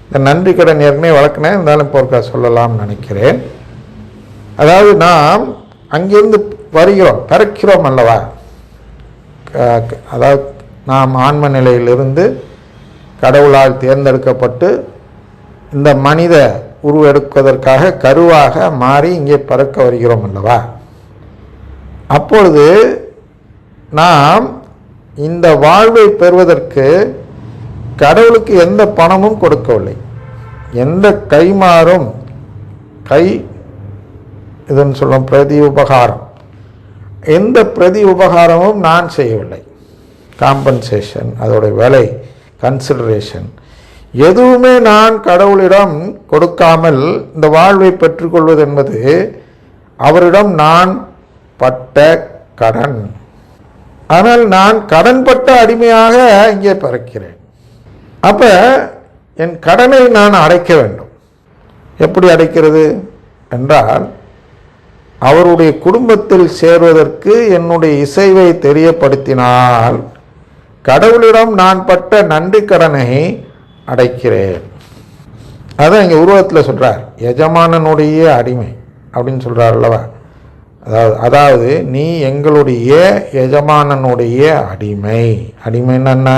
இந்த நன்றி கடன் ஏற்கனவே வளர்க்கினேன், இருந்தாலும் இப்போ ஒருக்கா சொல்லலாம்னு நினைக்கிறேன். அதாவது நாம் அங்கிருந்து வருகிறோம், பிறக்கிறோம் அல்லவா. அதாவது நாம் ஆன்ம நிலையிலிருந்து கடவுளால் தேர்ந்தெடுக்கப்பட்டு இந்த மனித உருவெடுப்பதற்காக கருவாக மாறி இங்கே பிறக்க வருகிறோம் அல்லவா. அப்பொழுது நாம் இந்த வாழ்வை பெறுவதற்கு கடவுளுக்கு எந்த பணமும் கொடுக்கவில்லை, எந்த கைமாறும் இதுன்னு சொல்லும் பிரதி உபகாரம், எந்த பிரதி உபகாரமும் நான் செய்யவில்லை. காம்பன்சேஷன், அதோட விலை, கன்சிடரேஷன் எதுவுமே நான் கடவுளிடம் கொடுக்காமல் இந்த வாழ்வை பெற்றுக்கொள்வது என்பது அவரிடம் நான் பட்ட கடன். ஆனால் நான் கடன்பட்ட அடிமையாக இங்கே பிறக்கிறேன். அப்போ என் கடனை நான் அடைக்க வேண்டும். எப்படி அடைக்கிறது என்றால், அவருடைய குடும்பத்தில் சேர்வதற்கு என்னுடைய இசைவை தெரியப்படுத்தினால் கடவுளிடம் நான் பட்ட நன்றி கடனை அடைக்கிறேன். அதான் இங்கே உருவத்தில் சொல்கிறார், எஜமானனுடைய அடிமை அப்படின்னு சொல்கிறார் அல்லவா. அதாவது நீ எங்களுடைய எஜமானனுடைய அடிமை. அடிமைன்னு என்ன?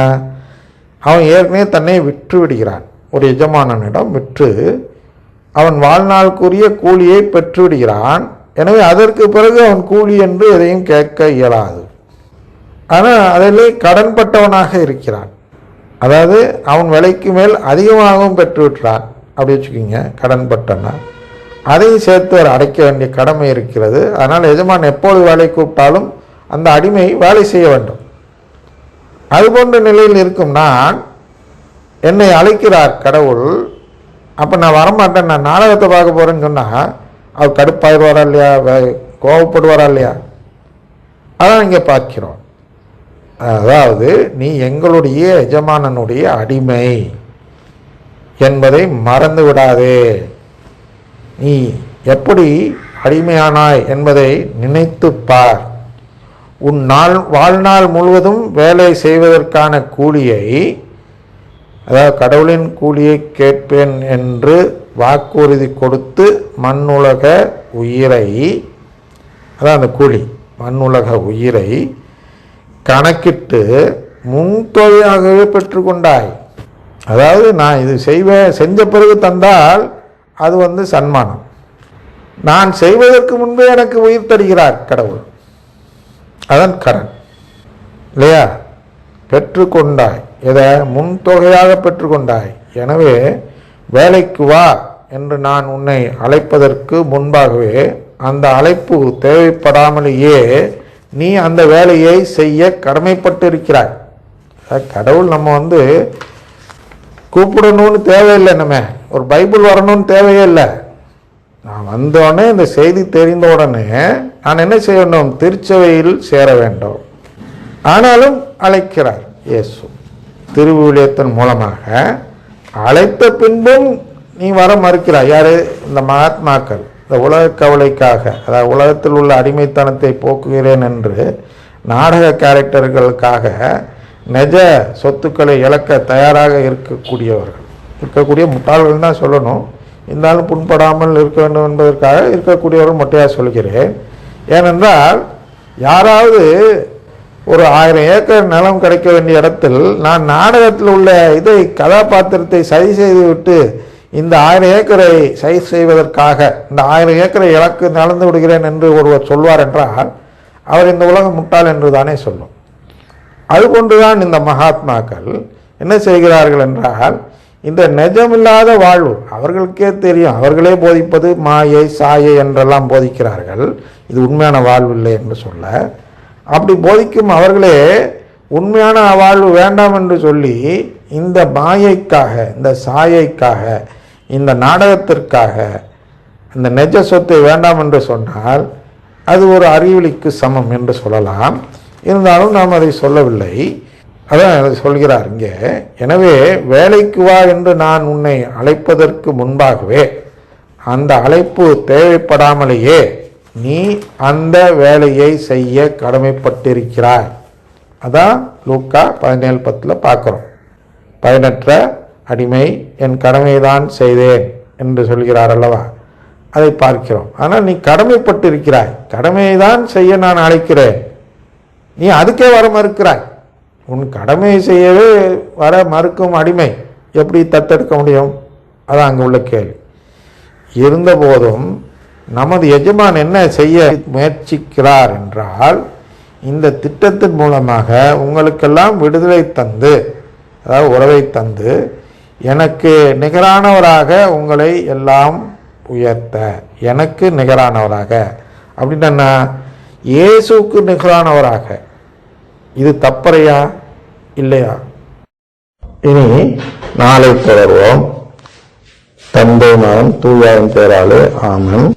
அவன் ஏற்கனவே தன்னை விற்று விடுகிறான். ஒரு எஜமானனிடம் விற்று அவன் வாழ்நாளுக்குரிய கூலியை பெற்று விடுகிறான். எனவே அதற்கு பிறகு அவன் கூலி என்று எதையும் கேட்க இயலாது. ஆனால் அதிலே கடன்பட்டவனாக இருக்கிறான். அதாவது அவன் விலைக்கு மேல் அதிகமாகவும் பெற்று விட்டுறான் அப்படி வச்சுக்கிங்க. கடன்பட்டனா அதையும் சேர்த்து அவர் அடைக்க வேண்டிய கடமை இருக்கிறது. அதனால் எஜமான் எப்போது வேலை கூப்பிட்டாலும் அந்த அடிமை வேலை செய்ய வேண்டும். அதுபோன்ற நிலையில் இருக்கும் நான், என்னை அழைக்கிறார் கடவுள். அப்போ நான் வரமாட்டேன், நான் நாடகத்தை பார்க்க போகிறேன்னு சொன்னால் அவர் கடுப்பாயிடுவாரா இல்லையா, கோவப்படுவாரா இல்லையா? அதான் இங்கே பார்க்கிறோம். அதாவது நீ எங்களுடைய எஜமானனுடைய அடிமை என்பதை மறந்து விடாதே. நீ எப்படி அடிமையானாய் என்பதை நினைத்து பார். உன் வாழ்நாள் முழுவதும் வேலை செய்வதற்கான கூலியை, அதாவது கடவுளின் கூலியை கேட்பேன் என்று வாக்குறுதி கொடுத்து மண்ணுலக உயிரை, அதான் அந்த கூலி, மண்ணுலக உயிரை கணக்கிட்டு முன்தொகையாகவே பெற்றுக்கொண்டாய். அதாவது நான் இது செஞ்ச பிறகு தந்தால் அது சன்மானம். நான் செய்வதற்கு முன்பே எனக்கு உயிர் தருகிறார் கடவுள். அதன் கடன் இல்லையா? பெற்றுக்கொண்டாய், எதை முன்தொகையாக பெற்றுக்கொண்டாய். எனவே வேலைக்கு வா என்று நான் உன்னை அழைப்பதற்கு முன்பாகவே அந்த அழைப்பு தேவைப்படாமலேயே நீ அந்த வேலையை செய்ய கடமைப்பட்டு இருக்கிறாய். கடவுள் நம்ம கூப்பிடணும்னு தேவையில்லை, நம்ம ஒரு பைபிள் வரணும்னு தேவையே இல்லை. நான் வந்தோடனே இந்த செய்தி தெரிந்த உடனே நான் என்ன செய்யணும்? திருச்சபையில் சேர வேண்டும். ஆனாலும் அழைக்கிறார் இயேசு திருவிழியத்தின் மூலமாக. அழைத்த பின்பும் நீ வர மறுக்கிறாய். யாரு? இந்த மகாத்மாக்கள். இந்த உலக கவலைக்காக, அதாவது உலகத்தில் உள்ள அடிமைத்தனத்தை போக்குகிறேன் என்று நாடக கேரக்டர்களுக்காக நிஜ சொத்துக்களை இழக்க தயாராக இருக்கக்கூடிய முட்டாள்கள் தான் சொல்லணும். இருந்தாலும் புண்படாமல் இருக்க வேண்டும் என்பதற்காக இருக்கக்கூடியவர்கள் மொட்டையாக சொல்கிறேன். ஏனென்றால் யாராவது ஒரு 1000 ஏக்கர் நிலம் கிடைக்க வேண்டிய இடத்தில் நான் நாடகத்தில் உள்ள கதாபாத்திரத்தை சரி செய்து விட்டு இந்த 1000 ஏக்கரை சரி செய்வதற்காக இந்த 1000 ஏக்கரை இலக்கு நடந்து விடுகிறேன் என்று ஒருவர் சொல்வார் என்றால் அவர் இந்த உலகம் முட்டாள் என்று தானே சொல்லும். அதுபோன்றுதான் இந்த மகாத்மாக்கள் என்ன செய்கிறார்கள் என்றால், இந்த நிஜமில்லாத வாழ்வு அவர்களுக்கே தெரியும். அவர்களே போதிப்பது மாயை சாயை என்றெல்லாம் போதிக்கிறார்கள். இது உண்மையான வாழ்வு இல்லை என்று சொல்ல, அப்படி போதிக்கும் அவர்களே உண்மையான வாழ்வு வேண்டாம் என்று சொல்லி இந்த மாயைக்காக, இந்த சாயைக்காக, இந்த நாடகத்திற்காக இந்த நிஜ சொத்தை வேண்டாம் என்று சொன்னால் அது ஒரு அறிவொளிக்கு சமம் என்று சொல்லலாம். இருந்தாலும் நாம் அதை சொல்லவில்லை. அதான் அதை சொல்கிறார் இங்கே. எனவே வேலைக்கு வா என்று நான் உன்னை அழைப்பதற்கு முன்பாகவே அந்த அழைப்பு தேவைப்படாமலேயே நீ அந்த வேலையை செய்ய கடமைப்பட்டிருக்கிறாய். அதான் லூக்கா 17:10 பார்க்குறோம். பயனற்ற அடிமை, என் கடமைதான் செய்தேன் என்று சொல்கிறார் அல்லவா, அதை பார்க்கிறோம். ஆனால் நீ கடமைப்பட்டு இருக்கிறாய், கடமையை தான் செய்ய நான் அழைக்கிறேன், நீ அதுக்கே வர மறுக்கிறாய். உன் கடமையை செய்யவே வர மறுக்கும் அடிமை எப்படி தத்தெடுக்க முடியும்? அதான் அங்கே உள்ள கேள்வி. இருந்த போதும் நமது எஜமான் என்ன செய்ய முயற்சிக்கிறார் என்றால், இந்த திட்டத்தின் மூலமாக உங்களுக்கெல்லாம் விடுதலை தந்து, அதாவது உறவை தந்து, எனக்கு நிகரானவராக உங்களை எல்லாம் உயர்த்த, எனக்கு நிகரானவராக அப்படின்னா இயேசுக்கு நிகரானவராக. இது தப்பறையா இல்லையா? இனி நாளை தொடர்வோம். தந்தை மகன் தூயாவின் பேராலே ஆமென்.